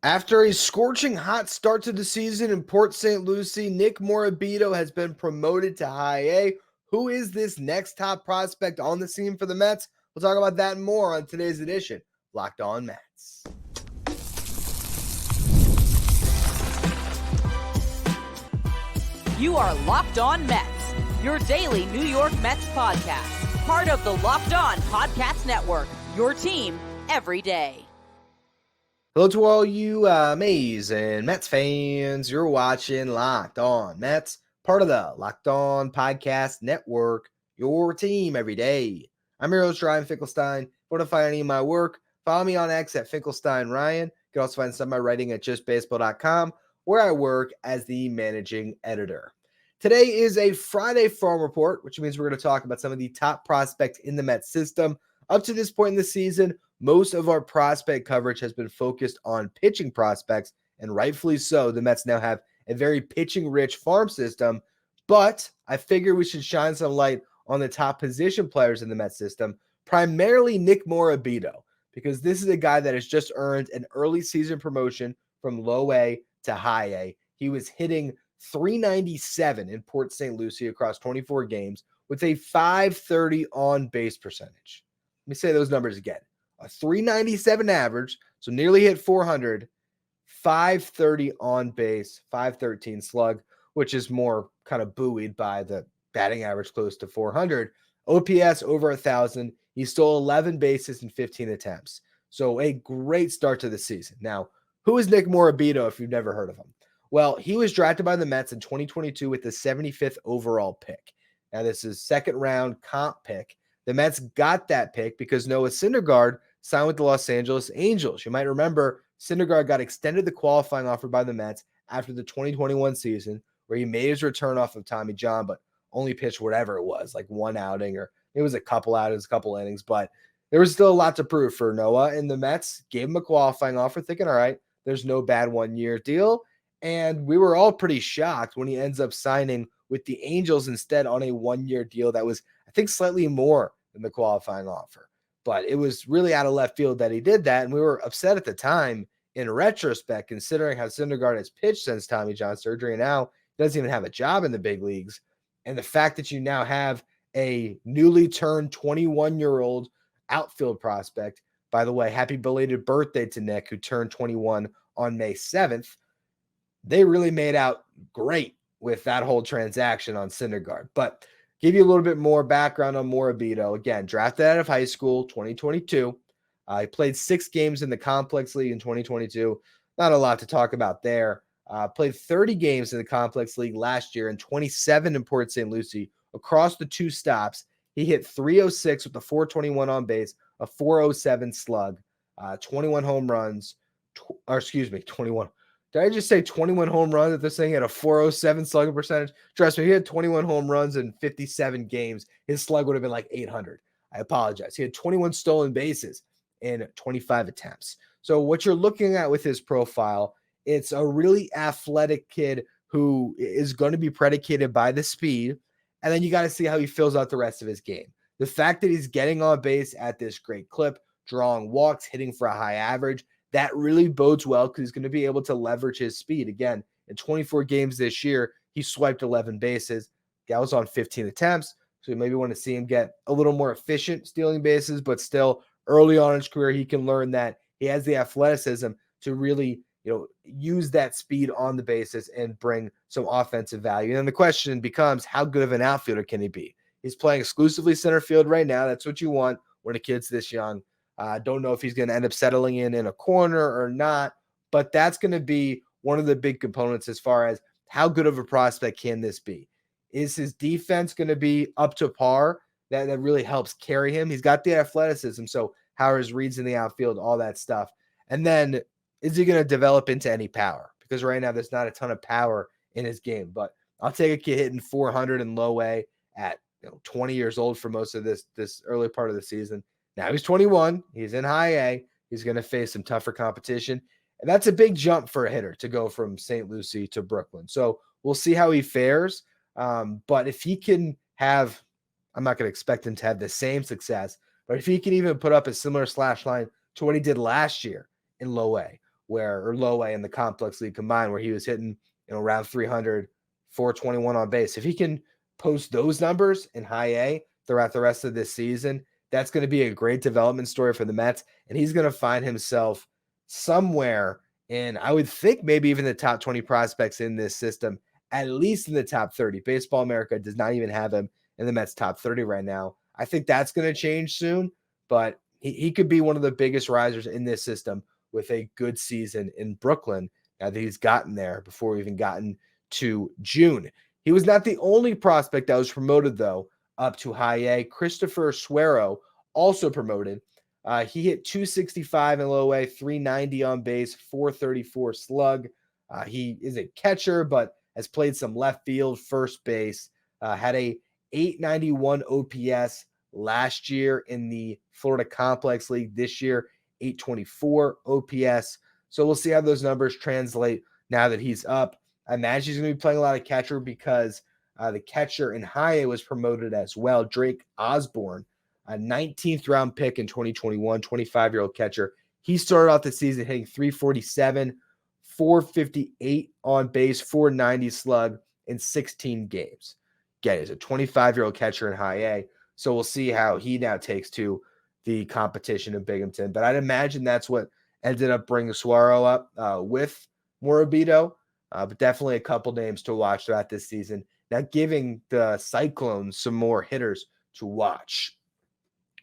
After a scorching hot start to the season in Port St. Lucie, Nick Morabito has been promoted to High A. Who is this next top prospect on the scene for the Mets? We'll talk about that and more on today's edition of Locked On Mets. You are Locked On Mets, your daily New York Mets podcast. Part of the Locked On Podcast Network, your team every day. Hello to all you amazing Mets fans. You're watching Locked On Mets, part of the Locked On Podcast Network, your team every day. I'm your host, Ryan Finkelstein. If you want to find any of my work, follow me on X at Finkelstein Ryan. You can also find some of my writing at justbaseball.com, where I work as the managing editor. Today is a Friday Farm Report, which means we're going to talk about some of the top prospects in the Mets system. Up to this point in the season, most of our prospect coverage has been focused on pitching prospects, and rightfully so. The Mets now have a very pitching-rich farm system, but I figure we should shine some light on the top position players in the Mets system, primarily Nick Morabito, because this is a guy that has just earned an early season promotion from low A to high A. He was hitting .397 in Port St. Lucie across 24 games with a .530 on-base percentage. Let me say those numbers again. A .397 average, so nearly hit 400, .530 on base, .513 slug, which is more kind of buoyed by the batting average close to 400. OPS over 1,000. He stole 11 bases in 15 attempts. So a great start to the season. Now, who is Nick Morabito if you've never heard of him? Well, he was drafted by the Mets in 2022 with the 75th overall pick. Now, this is second round comp pick. The Mets got that pick because Noah Syndergaard signed with the Los Angeles Angels. You might remember Syndergaard got extended the qualifying offer by the Mets after the 2021 season, where he made his return off of Tommy John, but only pitched whatever it was, like one outing, or it was a couple outings, a couple innings, but there was still a lot to prove for Noah, and the Mets gave him a qualifying offer thinking, all right, there's no bad 1-year deal. And we were all pretty shocked when he ends up signing with the Angels instead on a 1-year deal that was, I think, slightly more than the qualifying offer. But it was really out of left field that he did that, and we were upset at the time in retrospect, considering how Syndergaard has pitched since Tommy John surgery, and now he doesn't even have a job in the big leagues. And the fact that you now have a newly turned 21-year-old outfield prospect, by the way, happy belated birthday to Nick, who turned 21 on May 7th. They really made out great with that whole transaction on Syndergaard. But give you a little bit more background on Morabito. Again, drafted out of high school, 2022. He played 6 games in the Complex League in 2022. Not a lot to talk about there. Played 30 games in the Complex League last year and 27 in Port St. Lucie. Across the 2 stops, he hit .306 with a .421 on base, a .407 slug, 21 home runs, 21. Did I just say 21 home runs at this thing at a .407 slugging percentage? Trust me, he had 21 home runs in 57 games. His slug would have been like 800. I apologize. He had 21 stolen bases in 25 attempts. So what you're looking at with his profile, it's a really athletic kid who is going to be predicated by the speed. And then you got to see how he fills out the rest of his game. The fact that he's getting on base at this great clip, drawing walks, hitting for a high average, that really bodes well because he's going to be able to leverage his speed. Again, in 24 games this year, he swiped 11 bases. That was on 15 attempts. So you maybe want to see him get a little more efficient stealing bases, but still early on in his career, he can learn that he has the athleticism to really, use that speed on the bases and bring some offensive value. And then the question becomes, how good of an outfielder can he be? He's playing exclusively center field right now. That's what you want when a kid's this young. Don't know if he's going to end up settling in a corner or not, but that's going to be one of the big components as far as how good of a prospect can this be. Is his defense going to be up to par? That really helps carry him. He's got the athleticism, so how are his reads in the outfield, all that stuff. And then is he going to develop into any power? Because right now there's not a ton of power in his game, but I'll take a kid hitting 400 in low A at 20 years old for most of this early part of the season. Now he's 21. He's in high A. He's going to face some tougher competition. And that's a big jump for a hitter to go from St. Lucie to Brooklyn. So we'll see how he fares. But if he can have, I'm not going to expect him to have the same success, but if he can even put up a similar slash line to what he did last year in low A, or low A in the complex league combined, where he was hitting, around 300, 421 on base. If he can post those numbers in high A throughout the rest of this season, that's going to be a great development story for the Mets. And he's going to find himself somewhere in, I would think, maybe even the top 20 prospects in this system, at least in the top 30. Baseball America does not even have him in the Mets top 30 right now. I think that's going to change soon, but he could be one of the biggest risers in this system with a good season in Brooklyn now that he's gotten there before we even gotten to June. He was not the only prospect that was promoted, though, up to high A. Christopher Suero also promoted. He hit 265 in low A, 390 on base, 434 slug. He is a catcher, but has played some left field, first base, had a 891 OPS last year in the Florida Complex League. This year, 824 OPS. So we'll see how those numbers translate now that he's up. I imagine he's going to be playing a lot of catcher because the catcher in high A was promoted as well. Drake Osborne, a 19th round pick in 2021, 25-year-old catcher. He started off the season hitting 347, 458 on base, 490 slug in 16 games. Again, he's a 25-year-old catcher in high A. So we'll see how he now takes to the competition of Binghamton. But I'd imagine that's what ended up bringing Suero up with Morabito. But definitely a couple names to watch throughout this season. Now giving the Cyclones some more hitters to watch.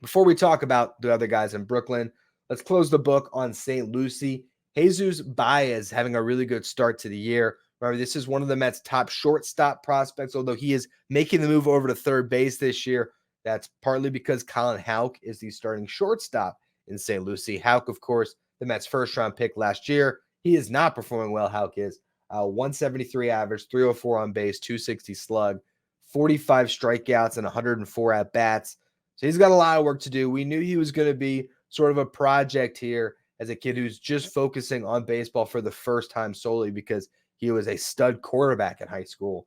Before we talk about the other guys in Brooklyn, let's close the book on St. Lucie. Jesus Baez having a really good start to the year. Remember, this is one of the Mets' top shortstop prospects, although he is making the move over to third base this year. That's partly because Colin Houck is the starting shortstop in St. Lucie. Houck, of course, the Mets' first-round pick last year. He is not performing well, Houck is. 173 average, 304 on base, 260 slug, 45 strikeouts, and 104 at-bats. So he's got a lot of work to do. We knew he was going to be sort of a project here as a kid who's just focusing on baseball for the first time solely because he was a stud quarterback in high school.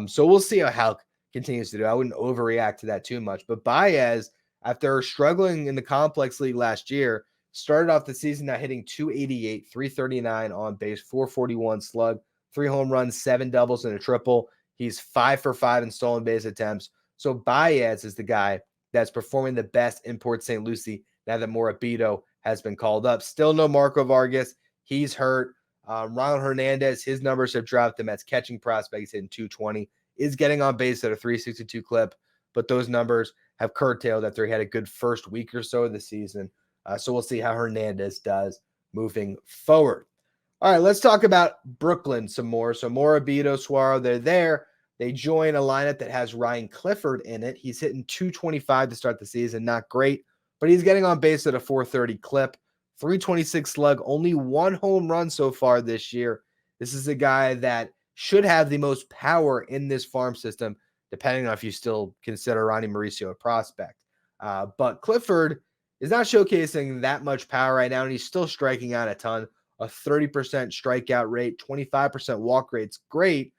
So we'll see how Houck continues to do. I wouldn't overreact to that too much. But Baez, after struggling in the complex league last year, started off the season now hitting 288, 339 on base, 441 slug, 3 home runs, 7 doubles, and a triple. He's 5 for 5 in stolen base attempts. So Baez is the guy that's performing the best in Port St. Lucie now that Morabito has been called up. Still no Marco Vargas. He's hurt. Ronald Hernandez, his numbers have dropped. The Mets catching prospect, he's hitting 220, is getting on base at a 362 clip, but those numbers have curtailed after he had a good first week or so of the season. So we'll see how Hernandez does moving forward. All right, let's talk about Brooklyn some more. So Morabito, Suero, they're there. They join a lineup that has Ryan Clifford in it. He's hitting 225 to start the season. Not great, but he's getting on base at a 430 clip, 326 slug, only 1 home run so far this year. This is a guy that should have the most power in this farm system, depending on if you still consider Ronnie Mauricio a prospect. But Clifford is not showcasing that much power right now, and he's still striking out a ton. A 30% strikeout rate, 25% walk rate's great,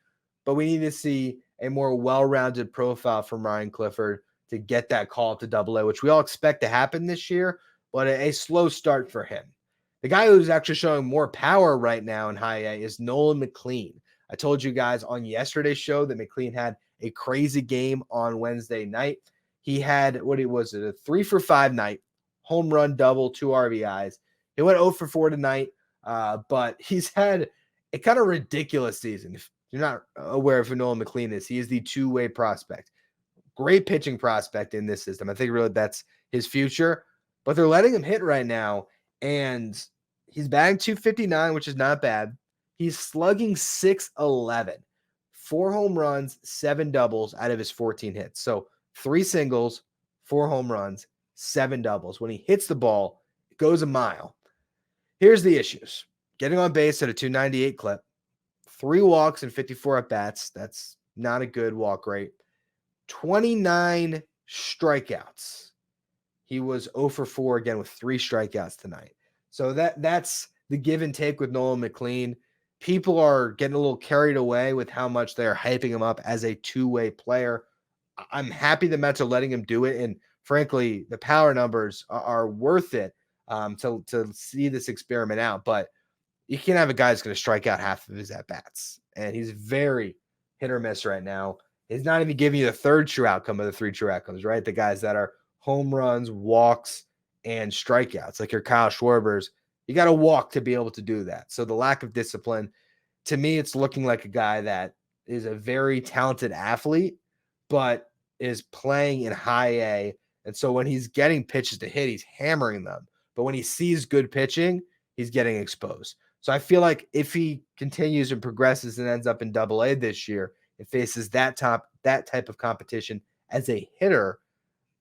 but we need to see a more well-rounded profile from Ryan Clifford to get that call up to Double-A, which we all expect to happen this year, but a slow start for him. The guy who's actually showing more power right now in high A is Nolan McLean. I told you guys on yesterday's show that McLean had a crazy game on Wednesday night. He had, a 3 for 5 night, home run, double, 2 RBIs. He went 0 for 4 tonight, but he's had a kind of ridiculous season. If you're not aware of who Nolan McLean is, he is the two-way prospect. Great pitching prospect in this system. I think really that's his future, but they're letting him hit right now, and he's batting .259, which is not bad. He's slugging .611, 4 home runs, 7 doubles out of his 14 hits. So 3 singles, 4 home runs, 7 doubles. When he hits the ball, it goes a mile. Here's the issues. Getting on base at a 298 clip, 3 walks and 54 at-bats. That's not a good walk rate. 29 strikeouts. He was 0 for 4 again with 3 strikeouts tonight. So that's the give and take with Nolan McLean. People are getting a little carried away with how much they're hyping him up as a two-way player. I'm happy the Mets are letting him do it, and frankly, the power numbers are worth it to see this experiment out. But you can't have a guy that's going to strike out half of his at-bats. And he's very hit or miss right now. He's not even giving you the third true outcome of the three true outcomes, right? The guys that are home runs, walks, and strikeouts, like your Kyle Schwarbers. You got to walk to be able to do that. So the lack of discipline, to me, it's looking like a guy that is a very talented athlete, but is playing in high A. And so when he's getting pitches to hit, he's hammering them. But when he sees good pitching, he's getting exposed. So I feel like if he continues and progresses and ends up in Double A this year and faces that type of competition as a hitter,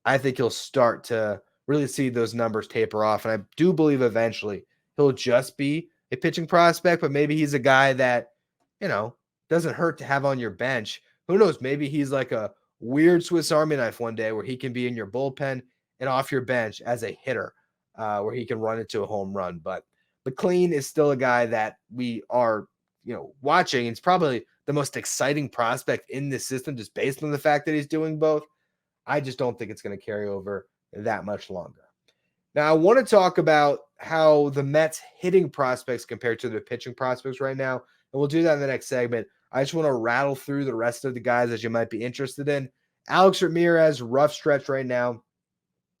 I think he'll start to really see those numbers taper off. And I do believe eventually he'll just be a pitching prospect, but maybe he's a guy that, doesn't hurt to have on your bench. Who knows? Maybe he's like a weird Swiss Army knife one day where he can be in your bullpen and off your bench as a hitter, where he can run into a home run. But McLean is still a guy that we are, watching. It's probably the most exciting prospect in this system just based on the fact that he's doing both. I just don't think it's going to carry over that much longer. Now, I want to talk about how the Mets hitting prospects compare to their pitching prospects right now, and we'll do that in the next segment. I just want to rattle through the rest of the guys that you might be interested in. Alex Ramirez, rough stretch right now.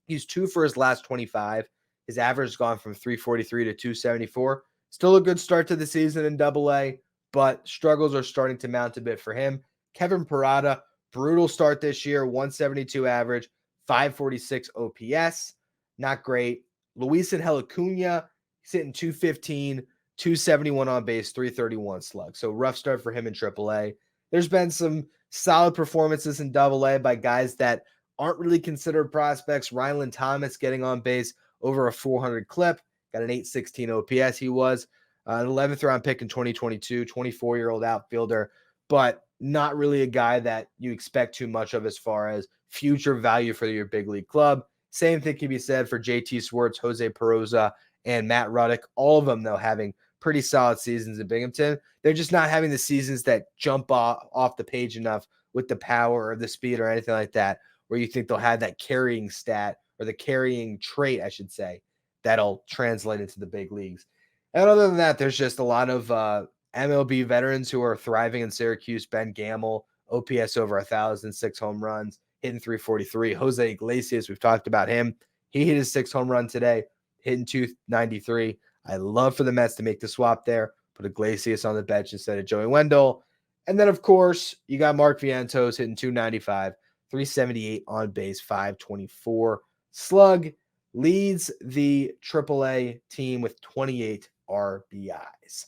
He's 2 for his last 25. His average has gone from 343 to 274. Still a good start to the season in Double A, but struggles are starting to mount a bit for him. Kevin Parada, brutal start this year, 172 average, 546 OPS. Not great. Luis Angel Acuna, he's hitting 215, 271 on base, 331 slug. So rough start for him in AAA. There's been some solid performances in AA by guys that aren't really considered prospects. Rylan Thomas getting on base over a 400 clip, got an 816 OPS. He was an 11th round pick in 2022, 24-year-old outfielder, but not really a guy that you expect too much of as far as future value for your big league club. Same thing can be said for JT Swartz, Jose Peroza, and Matt Ruddick. All of them, though, having pretty solid seasons in Binghamton. They're just not having the seasons that jump off the page enough with the power or the speed or anything like that, where you think they'll have that carrying stat or the carrying trait, I should say, that'll translate into the big leagues. And other than that, there's just a lot of MLB veterans who are thriving in Syracuse. Ben Gamel, OPS over 1,000, 6 home runs, hitting 343. Jose Iglesias, we've talked about him. He hit his 6th home run today, hitting 293. I love for the Mets to make the swap there, put Iglesias on the bench instead of Joey Wendell. And then, of course, you got Mark Vientos hitting 295, 378 on base, 524 slug. Leads the AAA team with 28 RBIs.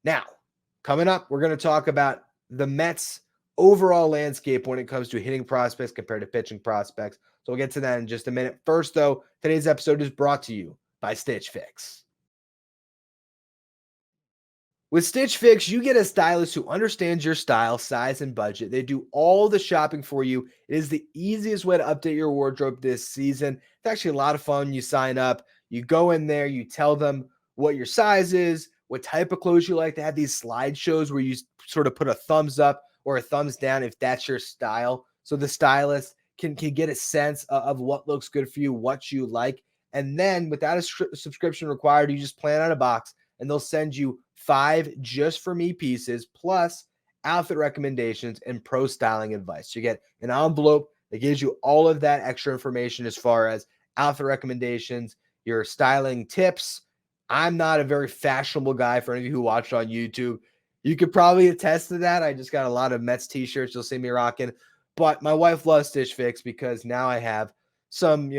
Now, coming up, we're going to talk about the Mets' overall landscape when it comes to hitting prospects compared to pitching prospects. So we'll get to that in just a minute. First, though, today's episode is brought to you by Stitch Fix. With Stitch Fix, you get a stylist who understands your style, size, and budget. They do all the shopping for you. It is the easiest way to update your wardrobe this season. It's actually a lot of fun. You sign up, you go in there, you tell them what your size is, what type of clothes you like. They have these slideshows where you sort of put a thumbs up or a thumbs down if that's your style. So the stylist can get a sense of what looks good for you, what you like. And then without a subscription required, you just plan out a box and they'll send you 5 just for me pieces plus outfit recommendations and pro styling advice. You get an envelope that gives you all of that extra information as far as outfit recommendations, your styling tips. I'm not a very fashionable guy. For any of you who watch on YouTube, you could probably attest to that. I just got a lot of Mets t-shirts you'll see me rocking. But my wife loves Stitch Fix because now I have some,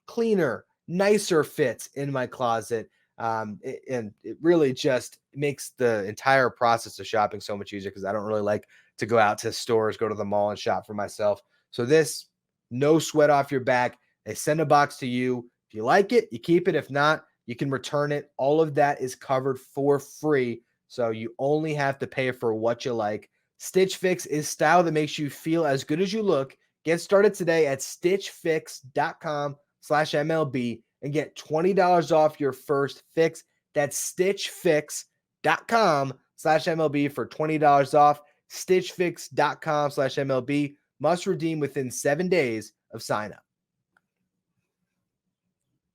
cleaner, nicer fits in my closet. And it really just makes the entire process of shopping so much easier because I don't really like to go out to stores, go to the mall and shop for myself. So this, no sweat off your back. They send a box to you. If you like it, you keep it. If not, you can return it. All of that is covered for free. So you only have to pay for what you like. Stitch Fix is style that makes you feel as good as you look. Get started today at stitchfix.com/MLB and get $20 off your first fix. That's stitchfix.com/MLB for $20 off. Stitchfix.com/MLB. Must redeem within 7 days of sign up.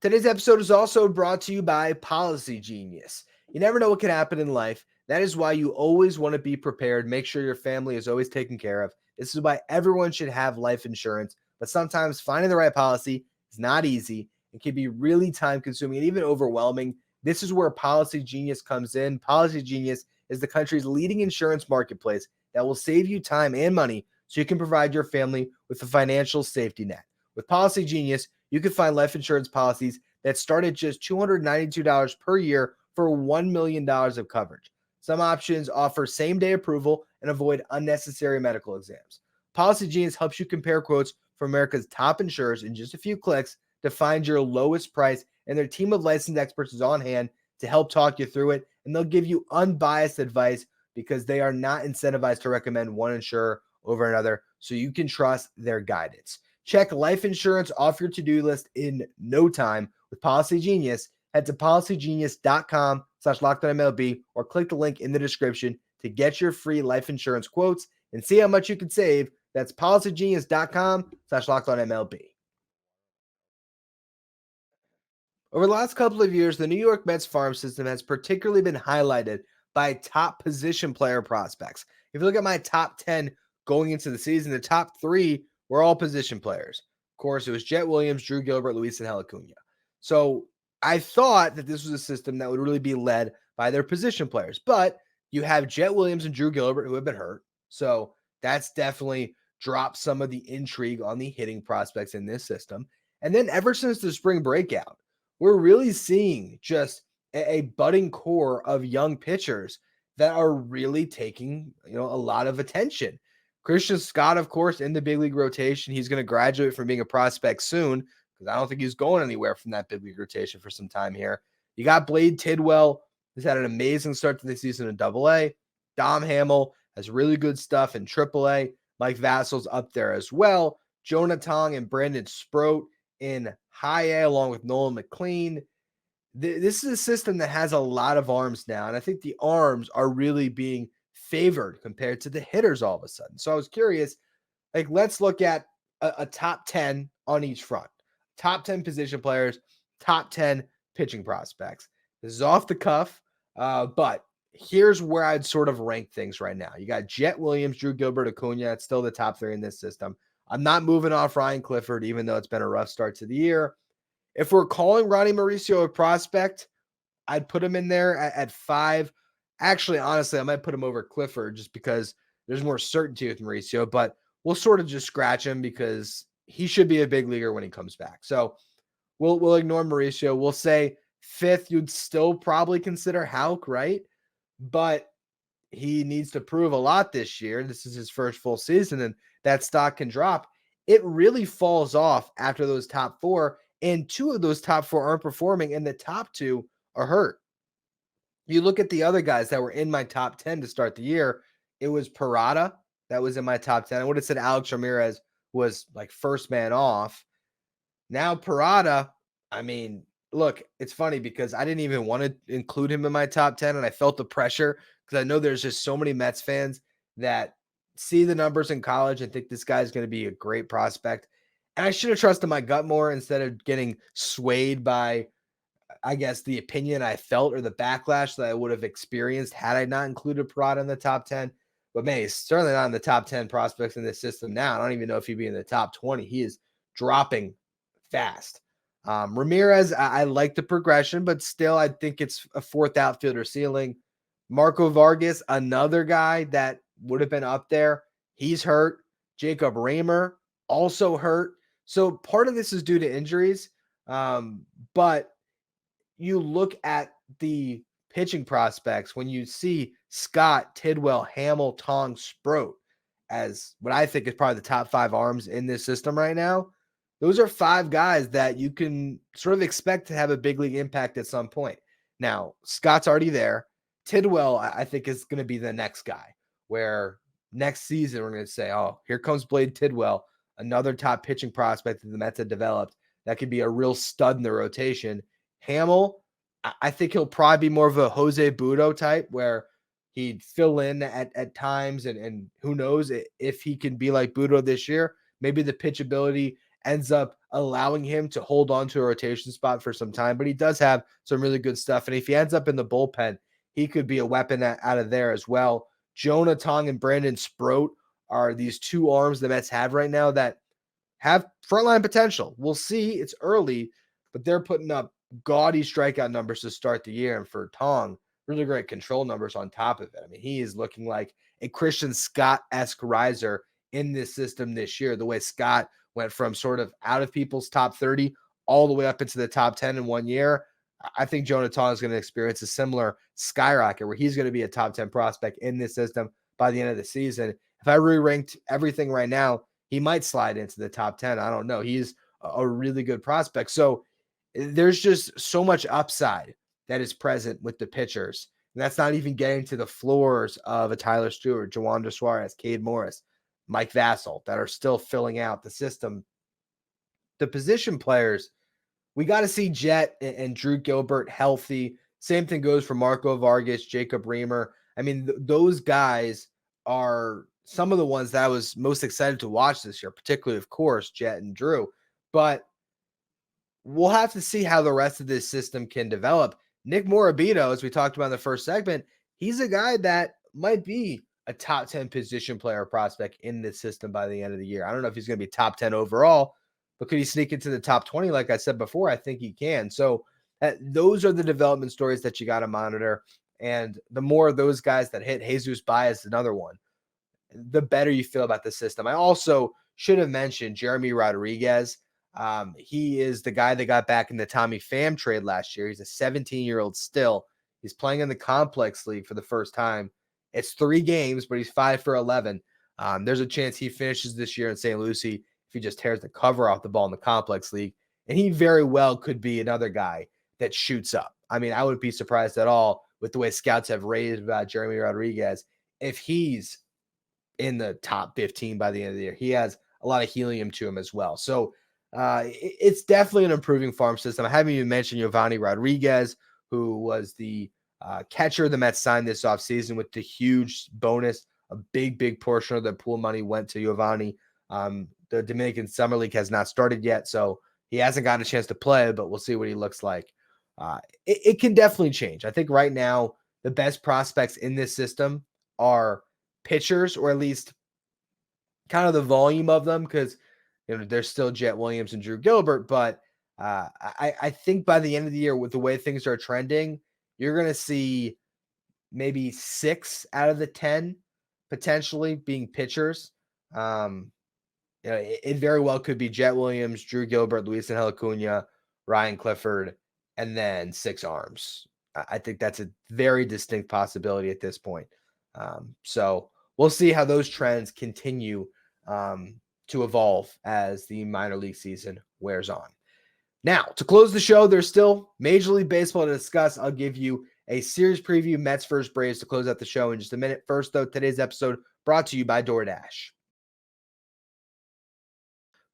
Today's episode is also brought to you by Policy Genius. You never know what can happen in life. That is why you always want to be prepared. Make sure your family is always taken care of. This is why everyone should have life insurance. But sometimes finding the right policy is not easy and can be really time consuming and even overwhelming. This is where Policy Genius comes in. Policy Genius is the country's leading insurance marketplace that will save you time and money so you can provide your family with a financial safety net. With Policy Genius, you can find life insurance policies that start at just $292 per year for $1 million of coverage. Some options offer same-day approval and avoid unnecessary medical exams. Policy Genius helps you compare quotes from America's top insurers in just a few clicks to find your lowest price, and their team of licensed experts is on hand to help talk you through it, and they'll give you unbiased advice because they are not incentivized to recommend one insurer over another, so you can trust their guidance. Check life insurance off your to-do list in no time with Policy Genius. Head to policygenius.com/LockedOnMLB or click the link in the description to get your free life insurance quotes and see how much you can save. That's policygenius.com/LockedOnMLB. Over the last couple of years, the New York Mets farm system has particularly been highlighted by top position player prospects. If you look at my top 10 going into the season, the top 3 were all position players. Of course, it was Jet Williams, Drew Gilbert, Luis Angel Acuna. So I thought that this was a system that would really be led by their position players. But you have Jet Williams and Drew Gilbert who have been hurt. So that's definitely dropped some of the intrigue on the hitting prospects in this system. And then ever since the spring breakout, we're really seeing just a budding core of young pitchers that are really taking, a lot of attention. Christian Scott, of course, in the big league rotation. He's going to graduate from being a prospect soon because I don't think he's going anywhere from that big league rotation for some time here. You got Blade Tidwell, who's had an amazing start to the season in Double-A. Dom Hamill has really good stuff in Triple-A. Mike Vassal's up there as well. Jonah Tong and Brandon Sproat in High-A along with Nolan McLean. This is a system that has a lot of arms now, and I think the arms are really being favored compared to the hitters all of a sudden. So I was curious, let's look at a top 10 on each front. Top 10 position players, top 10 pitching prospects. This is off the cuff, but here's where I'd sort of rank things right now. You got Jet Williams, Drew Gilbert, Acuna. It's still the top 3 in this system. I'm not moving off Ryan Clifford, even though it's been a rough start to the year. If we're calling Ronnie Mauricio a prospect, I'd put him in there at 5. Actually, honestly, I might put him over Clifford just because there's more certainty with Mauricio, but we'll sort of just scratch him because he should be a big leaguer when he comes back. So we'll ignore Mauricio. We'll say 5th, you'd still probably consider Houck, right? But he needs to prove a lot this year. This is his first full season, and that stock can drop. It really falls off after those top 4, and 2 of those top 4 aren't performing, and the top 2 are hurt. You look at the other guys that were in my top 10 to start the year. It was Parada that was in my top 10. I would have said Alex Ramirez was first man off. Now Parada, look, it's funny because I didn't even want to include him in my top 10, and I felt the pressure because I know there's just so many Mets fans that see the numbers in college and think this guy's going to be a great prospect. And I should have trusted my gut more instead of getting swayed by, I guess, the opinion I felt or the backlash that I would have experienced had I not included Parada in the top 10. But man, he's certainly not in the top 10 prospects in this system now. I don't even know if he'd be in the top 20. He is dropping fast. Ramirez, I like the progression, but still I think it's a 4th outfielder ceiling. Marco Vargas, another guy that would have been up there. He's hurt. Jacob Raymer also hurt. So part of this is due to injuries. But you look at the pitching prospects when you see Scott, Tidwell, Hamill, Tong, Sproat as what I think is probably the top 5 arms in this system right now. Those are 5 guys that you can sort of expect to have a big league impact at some point. Now, Scott's already there. Tidwell, I think, is going to be the next guy where next season we're going to say, oh, here comes Blade Tidwell, another top pitching prospect that the Mets have developed. That could be a real stud in the rotation. Hamill, I think he'll probably be more of a Jose Budo type where he'd fill in at times, and who knows if he can be like Budo this year. Maybe the pitchability ends up allowing him to hold on to a rotation spot for some time, but he does have some really good stuff. And if he ends up in the bullpen, he could be a weapon out of there as well. Jonah Tong and Brandon Sproat are these two arms the Mets have right now that have frontline potential. We'll see. It's early, but they're putting up gaudy strikeout numbers to start the year. And for Tong, really great control numbers on top of it. I mean, he is looking like a Christian Scott-esque riser in this system this year. The way Scott went from sort of out of people's top 30 all the way up into the top 10 in 1 year. I think Jonah Tong is going to experience a similar skyrocket where he's going to be a top 10 prospect in this system by the end of the season. If I re-ranked everything right now, he might slide into the top 10. I don't know. He's a really good prospect. So there's just so much upside that is present with the pitchers. And that's not even getting to the floors of a Tyler Stewart, Joander Suarez, Cade Morris, Mike Vassell that are still filling out the system. The position players, we got to see Jet and Drew Gilbert healthy. Same thing goes for Marco Vargas, Jacob Reamer. I mean, those guys are some of the ones that I was most excited to watch this year, particularly, of course, Jet and Drew. But we'll have to see how the rest of this system can develop. Nick Morabito, as we talked about in the first segment, he's a guy that might be a top 10 position player prospect in this system by the end of the year. I don't know if he's going to be top 10 overall, but could he sneak into the top 20? Like I said before, I think he can. So those are the development stories that you got to monitor. And the more of those guys that hit, Jesus Baez is another one, the better you feel about the system. I also should have mentioned Jeremy Rodriguez. He is the guy that got back in the Tommy Pham trade last year. He's a 17-year-old still. He's playing in the Complex League for the first time. It's 3 games, but he's 5 for 11. There's a chance he finishes this year in St. Lucie if he just tears the cover off the ball in the Complex League. And he very well could be another guy that shoots up. I mean, I wouldn't be surprised at all with the way scouts have raved about Jeremy Rodriguez if he's in the top 15 by the end of the year. He has a lot of helium to him as well. So it's definitely an improving farm system. I haven't even mentioned Giovanni Rodriguez, who was the catcher the Mets signed this offseason with the huge bonus. A big portion of the pool money went to Giovanni. The Dominican Summer League has not started yet, so he hasn't gotten a chance to play, but we'll see what he looks like. It can definitely change. I think right now the best prospects in this system are pitchers, or at least kind of the volume of them, because there's still Jet Williams and Drew Gilbert, but I think by the end of the year, with the way things are trending, you're going to see maybe 6 out of the 10 potentially being pitchers. It very well could be Jet Williams, Drew Gilbert, Luis Angel Acuna, Ryan Clifford, and then 6 arms. I think that's a very distinct possibility at this point. So we'll see how those trends continue to evolve as the minor league season wears on. Now, to close the show, there's still Major League Baseball to discuss. I'll give you a series preview, Mets versus Braves, to close out the show in just a minute. First, though, today's episode brought to you by DoorDash.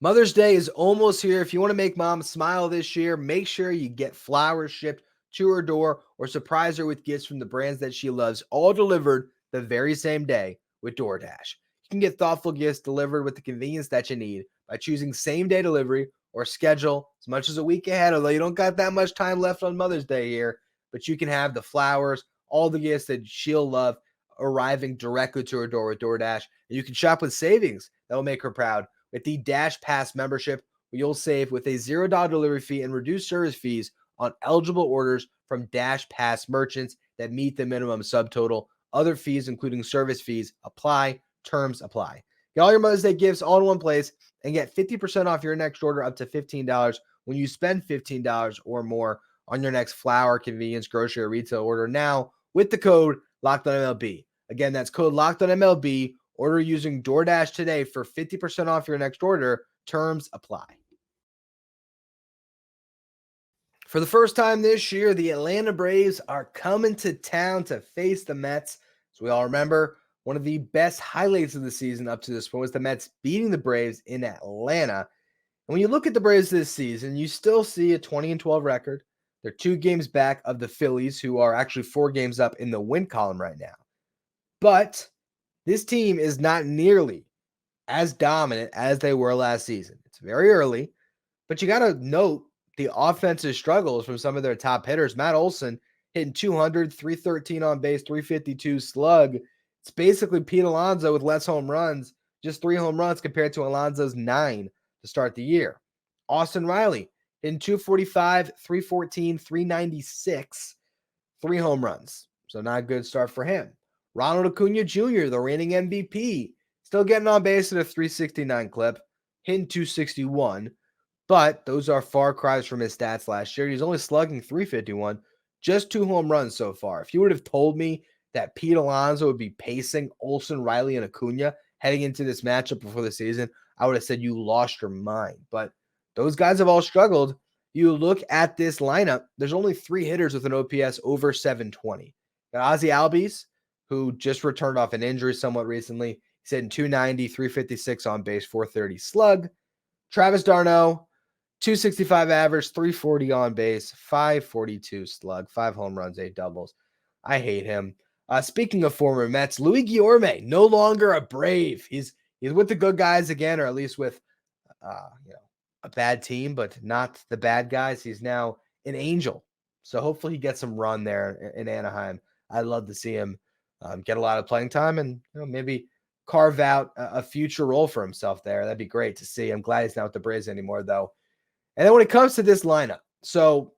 Mother's Day is almost here. If you want to make mom smile this year, make sure you get flowers shipped to her door or surprise her with gifts from the brands that she loves, all delivered the very same day with DoorDash. You can get thoughtful gifts delivered with the convenience that you need by choosing same-day delivery or schedule as much as a week ahead, although you don't got that much time left on Mother's Day here, but you can have the flowers, all the gifts that she'll love arriving directly to her door with DoorDash. And you can shop with savings that will make her proud with the Dash Pass membership, where you'll save with a $0 delivery fee and reduced service fees on eligible orders from Dash Pass merchants that meet the minimum subtotal. Other fees, including service fees, apply. Terms apply. Get all your Mother's Day gifts all in one place and get 50% off your next order up to $15 when you spend $15 or more on your next flower, convenience, grocery, or retail order now with the code LOCKEDONMLB. Again, that's code LOCKEDONMLB. Order using DoorDash today for 50% off your next order. Terms apply. For the first time this year, the Atlanta Braves are coming to town to face the Mets. So we all remember one of the best highlights of the season up to this point was the Mets beating the Braves in Atlanta. And when you look at the Braves this season, you still see a 20-12 record. They're 2 games back of the Phillies, who are actually 4 games up in the win column right now. But this team is not nearly as dominant as they were last season. It's very early, But you got to note the offensive struggles from some of their top hitters. Matt Olson hitting 200, 313 on base, 352 slug. It's basically Pete Alonso with less home runs, just 3 home runs compared to Alonso's 9 to start the year. Austin Riley hitting 245, 314, 396, 3 home runs. So not a good start for him. Ronald Acuna Jr., the reigning MVP, still getting on base at a 369 clip, hitting 261. But those are far cries from his stats last year. He's only slugging 351, just 2 home runs so far. If you would have told me that Pete Alonso would be pacing Olson, Riley, and Acuna heading into this matchup before the season, I would have said you lost your mind. But those guys have all struggled. You look at this lineup, there's only 3 hitters with an OPS over 720. Got Ozzie Albies, who just returned off an injury somewhat recently. He's hitting 290, 356 on base, 430 slug. Travis d'Arnaud, 265 average, 340 on base, 542 slug, 5 home runs, 8 doubles. I hate him. Speaking of former Mets, Louis Guillorme, no longer a Brave. He's with the good guys again, or at least with a bad team, but not the bad guys. He's now an Angel. So hopefully he gets some run there in Anaheim. I'd love to see him get a lot of playing time and maybe carve out a future role for himself there. That'd be great to see. I'm glad he's not with the Braves anymore, though. And then when it comes to this lineup, so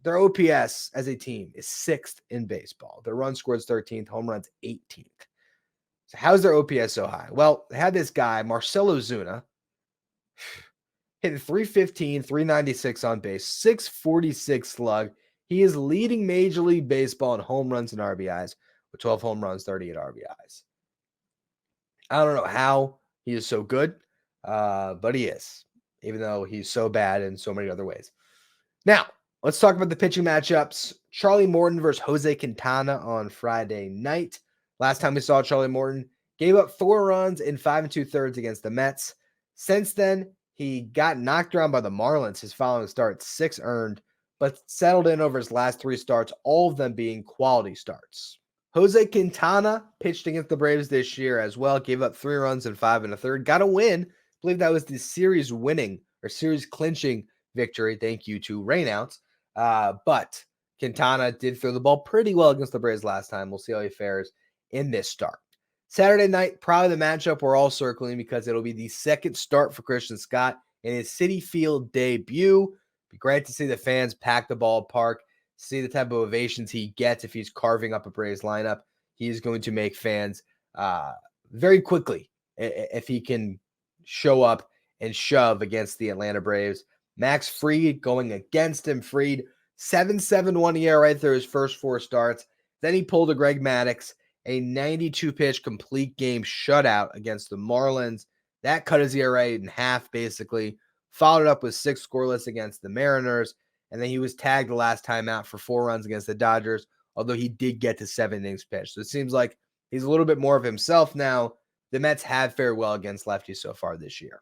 their OPS as a team is 6th in baseball. Their run scored is 13th, home runs 18th. So how's their OPS so high? Well, they had this guy, Marcell Ozuna, hitting 315, 396 on base, 646 slug. He is leading Major League Baseball in home runs and RBIs with 12 home runs, 38 RBIs. I don't know how he is so good, but he is, even though he's so bad in so many other ways. Now, let's talk about the pitching matchups. Charlie Morton versus Jose Quintana on Friday night. Last time we saw Charlie Morton, gave up 4 runs in 5 2/3 against the Mets. Since then, he got knocked around by the Marlins. His following start, 6 earned, but settled in over his last 3 starts, all of them being quality starts. Jose Quintana pitched against the Braves this year as well, gave up 3 runs in 5 1/3, got a win. I believe that was the series winning or series clinching victory. Thank you to rainouts. But Quintana did throw the ball pretty well against the Braves last time. We'll see how he fares in this start. Saturday night, probably the matchup we're all circling because it'll be the second start for Christian Scott in his Citi Field debut. Be great to see the fans pack the ballpark, see the type of ovations he gets if he's carving up a Braves lineup. He is going to make fans very quickly if he can show up and shove against the Atlanta Braves. Max Fried going against him. Fried, 7.71 ERA right through his first 4 starts. Then he pulled a Greg Maddux, a 92-pitch complete game shutout against the Marlins. That cut his ERA in half, basically. Followed up with 6 scoreless against the Mariners. And then he was tagged the last time out for 4 runs against the Dodgers, although he did get to 7 innings pitched. So it seems like he's a little bit more of himself now. The Mets have fared well against lefties so far this year.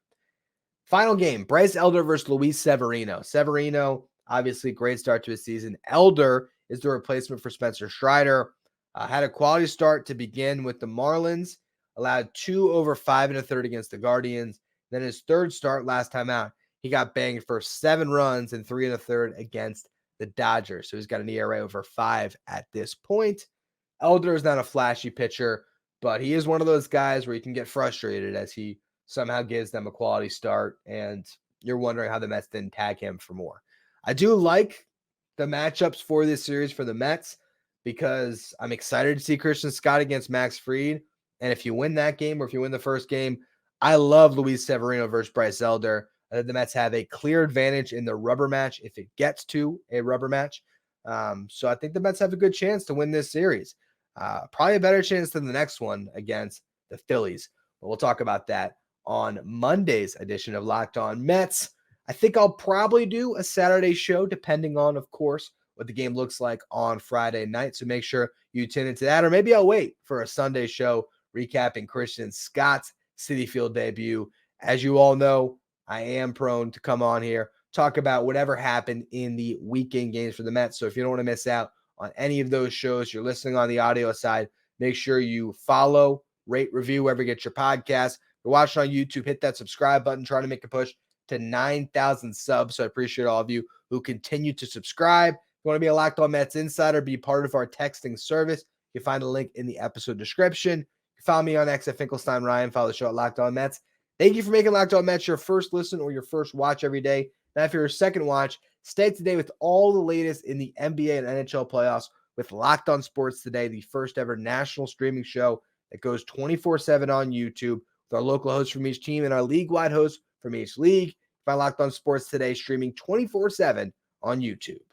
Final game, Bryce Elder versus Luis Severino. Severino, obviously great start to his season. Elder is the replacement for Spencer Strider. Had a quality start to begin with the Marlins. Allowed 2 over 5 1/3 against the Guardians. Then his third start last time out, he got banged for 7 runs and 3 1/3 against the Dodgers. So he's got an ERA over 5 at this point. Elder is not a flashy pitcher, but he is one of those guys where you can get frustrated as he somehow gives them a quality start, and you're wondering how the Mets didn't tag him for more. I do like the matchups for this series for the Mets because I'm excited to see Christian Scott against Max Fried. And if you win that game or if you win the first game, I love Luis Severino versus Bryce Elder. I think the Mets have a clear advantage in the rubber match if it gets to a rubber match. So I think the Mets have a good chance to win this series. Probably a better chance than the next one against the Phillies. But we'll talk about that on Monday's edition of Locked On Mets. I think I'll probably do a Saturday show, depending on, of course, what the game looks like on Friday night. So make sure you tune into that, or maybe I'll wait for a Sunday show recapping Christian Scott's Citi Field debut. As you all know, I am prone to come on here, talk about whatever happened in the weekend games for the Mets. So if you don't want to miss out on any of those shows, you're listening on the audio side, make sure you follow, rate, review, wherever you get your podcast. If you're watching on YouTube, hit that subscribe button, trying to make a push to 9,000 subs. So I appreciate all of you who continue to subscribe. If you want to be a Locked On Mets insider, be part of our texting service, you can find a link in the episode description. You can follow me on X at Finkelstein Ryan. Follow the show at Locked On Mets. Thank you for making Locked On Mets your first listen or your first watch every day. Now, if you're a second watch, stay up to date with all the latest in the NBA and NHL playoffs with Locked On Sports Today, the first ever national streaming show that goes 24/7 on YouTube with our local hosts from each team and our league-wide hosts from each league. Find Locked On Sports Today streaming 24/7 on YouTube.